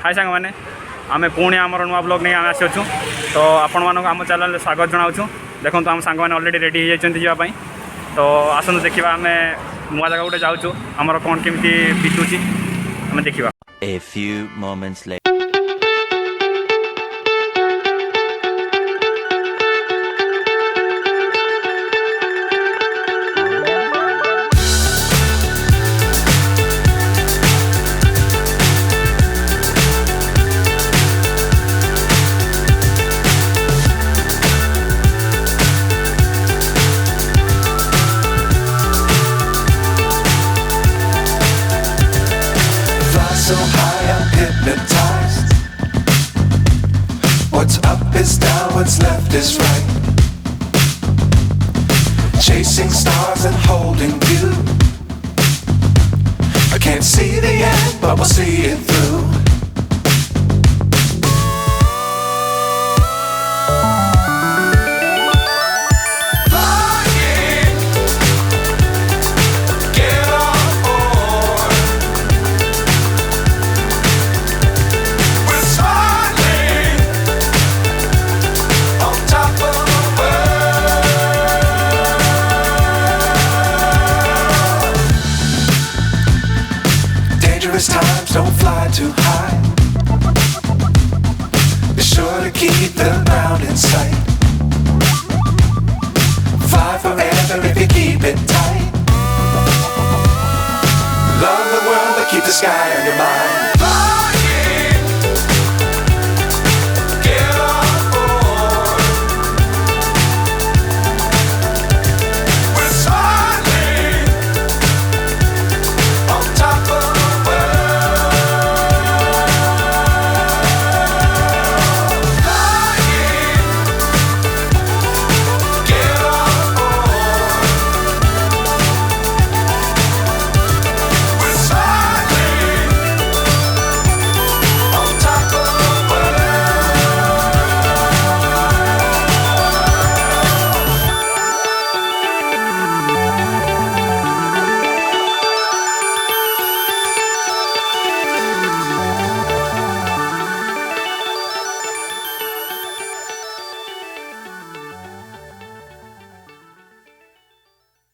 हाय सांग मैंने आम पुणी आम नुआ ब्लॉग नहीं आम आसी तो आपण मानक आम चैनल स्वागत जनाऊँ देखो आम सांग मैंने ऑलरेडी रेडी हो जावाई तो आसतु देखा आम नुआ जगह गोटे जाऊँ आमर कौन केमी बीतुची आम देखा। A few moments later. So high I'm hypnotized. What's up is down, what's left is right. Chasing stars and holding you. I can't see the end, but we'll see it through. Times don't fly too high. Be sure to keep the ground in sight. Fly forever if you keep it tight. Love the world but keep the sky on your mind.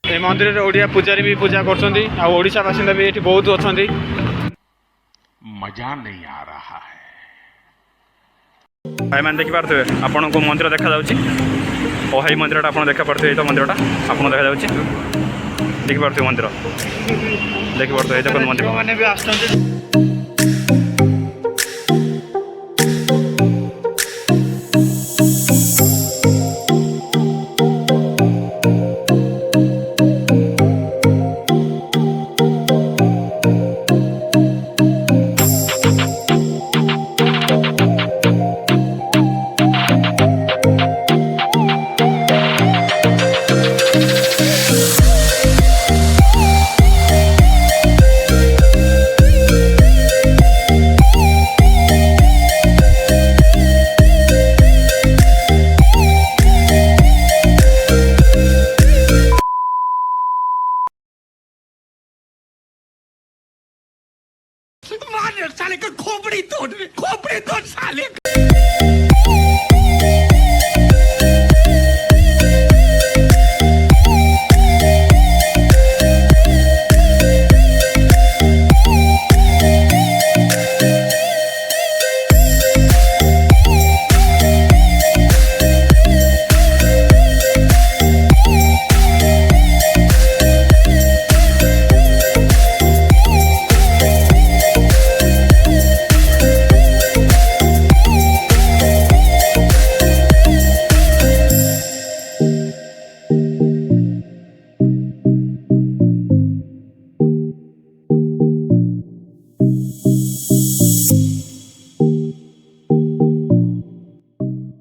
ए मंदिर में ओडिया पूजारी भी पूजा करशा बासिंदा भी ये बहुत अच्छा मजा नहीं आ रहा है। भाई मैंने देखिपे आपन को मंदिर देखा जाऊँगी मंदिर आप देखा पारे तो मंदिर आप देखा देखिपे मंदिर देखिपे देखो मंदिर मैंने भी आस साले का खोपड़ी तोड़ साले।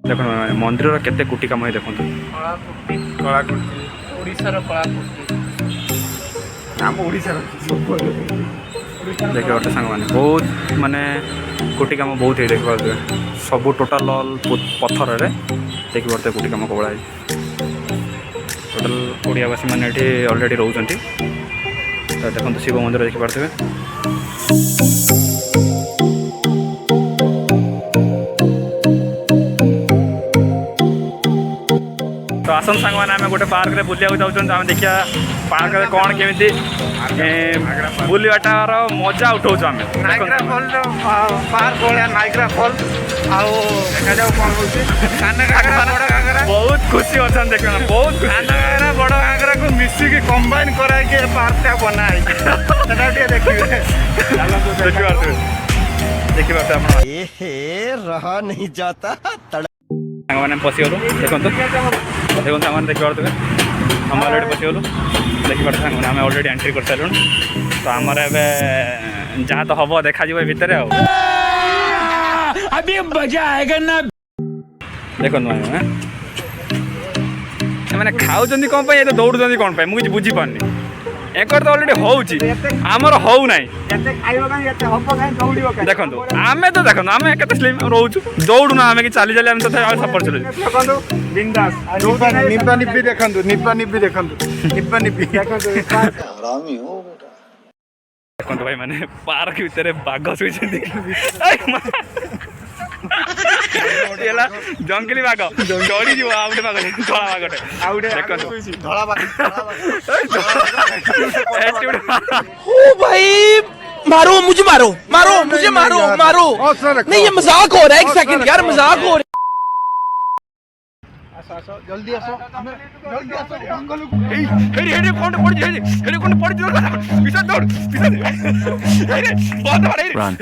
देख मंदिर केते कुटी कम देखो देख गोटे सांग मैंने बहुत माने कुटी कम बहुत ही देख पारे सब टोटाल पत्थर देखी पारे कुटी कम कबड़ा टोटाल ओडियावासी मैंने ये अलरेडी रोच देखो शिव मंदिर देखिपे। आसन सांग मैंने आम गोटे पार्क में बुलिया जाऊँ आम देखा पार्क में कौन केमी बुलवाटार मजा उठाऊ आम नाइग्रा फॉल पार्क भाया नाइग्रा फॉल आउ देखा जाऊ कौन होची सान घागरा बड़ घागरा बहुत खुशी अच्छा देखना बहुत सान घागरा बड़ घागरा को मिसिकी कंबाइन कराई के पार्क टा बना है सेटा टे देखिबे देखिए रहा नहीं जाता मैंने पशिगलु देखो देखो आम देखिए आम अलरेडी पशिगलु देखिए मैंने आम अलरेडी एंट्री कर सारूँ तो आमर एवं जहाँ तो हम देखा भितर अभी मजा आएगा ना देखो मैंने खाऊँ कौन ये दौड़े कौन पाई मुझे बुझीपारनी एक तो अलरेडी होमर हो ना देखो आम तो देखो आम के स्लिम रोचु दौड़ू ना आम कि चली चली आम तो सफर चलू निपा निपी देखंतु निपा निपी देखंतु निपा निपी देखो भाई मैंने पार्क भितर बाघ शुई जंगली बाघ चढ़ी जी आउटे बाघ धला बाघटे देखो ओ भाई मारो मुझे मारो मारो मुझे मारो मारो नहीं ये मजाक हो रहा है एक सेकंड यार मजाक हो रहा है जल्दी आसो जल्दी आसो जंगल को हेरे कौन पड़ जे हेरे कौन पड़ जे पीछे दौड़ पीछे हेरे बहुत बड़ा हेरे Run.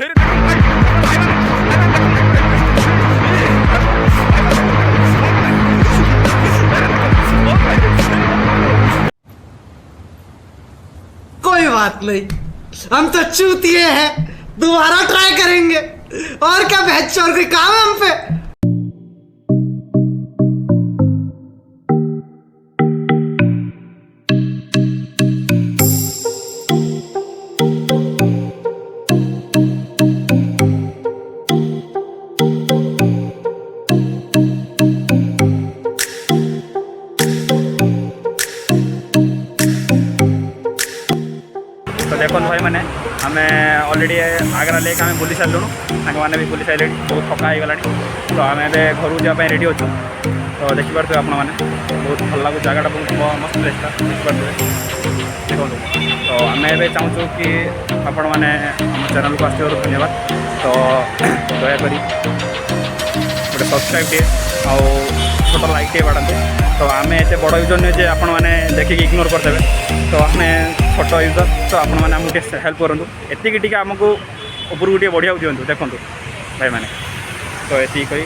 कोई बात नहीं हम तो चूतिए हैं दोबारा ट्राई करेंगे और क्या बहस और कोई काम है हम पे तो देखो भाई मैंने आम अलरेडी आगरा लेक आम बुली सारूँ सांग मैंने भी बुली सारे बहुत थका हो गला तो आम घर जावाई रेडी अच्छु तो देखिपे आप बहुत भल लगे जगटा बहुत मस्त प्लेसटा देखिपे देखो तो आम ए चाहूँ कि आपण मैंने चैनल को आसो धन्यवाद तो दयाक गोटे सब्सक्राइब टे आउ छोट लाइक टे बाड़ाते तो आम एत बड़ यूजर नुहे जे आपण मैंने देखिए इग्नोर करदे तो आम छोट यूजर तो आपण मैंने आमको हेल्प करूँ एतिक आमको उपरको बढ़िया दिंतु देखो भाई मैंने तो ये